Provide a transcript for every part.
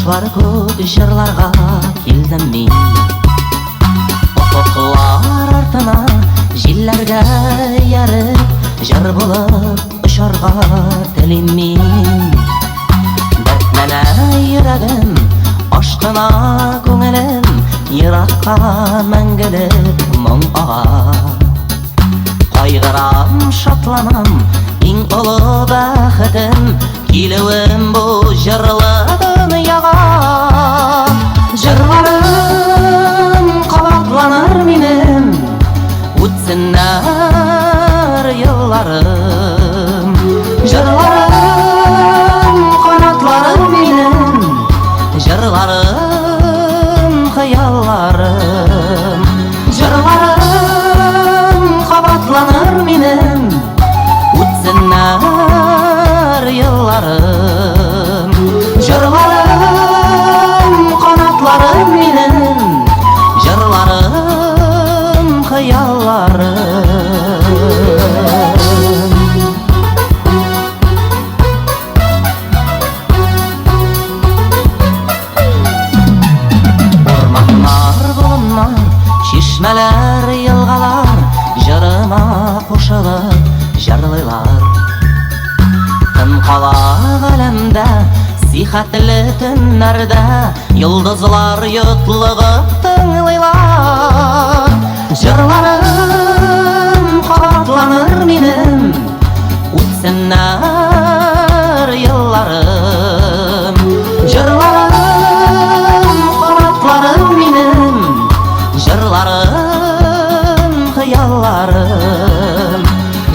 Кушлар көк жырларга келдим мен. Ufuklar артына җилләргә ярып, жыр булып ұшарга телим мен. Дәртләнә йөрәгем, ашкына күңелем, еракка мәңгелек моң ага. Кайгырам, шатланам, иң олы бәхетем, килүем бу җырлы дөньяга. Җырларым кабатланыр минем, үтсеннәр елларым. Җырларым канатланыр минем, җырларым хыялларым. Җырларым кабатланыр минем, үтсеннәр елларым. Җырларым канатларым минем, җырларым хыялларым. Урманнар, болыннар, чишмәләр, елгалар җырыма кушылып җырлыйлар. Тын кала галәмдә, сихәтле төннәрдә, йолдызлар йотлыгып тыңлыйлар. Җырларым кабатланыр минем, үтсеннәр елларым. Җырларым канатларым минем, җырларым хыялларым.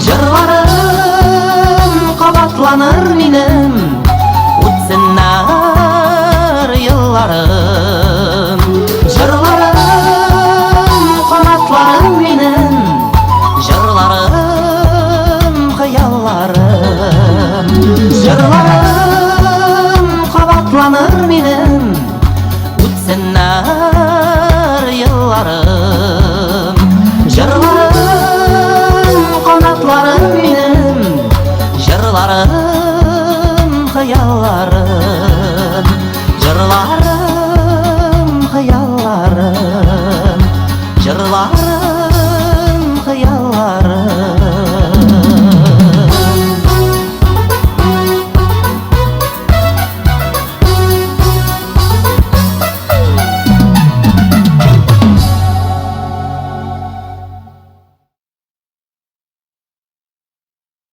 Җырларым кабатланыр минем, үтсеннәр елларым.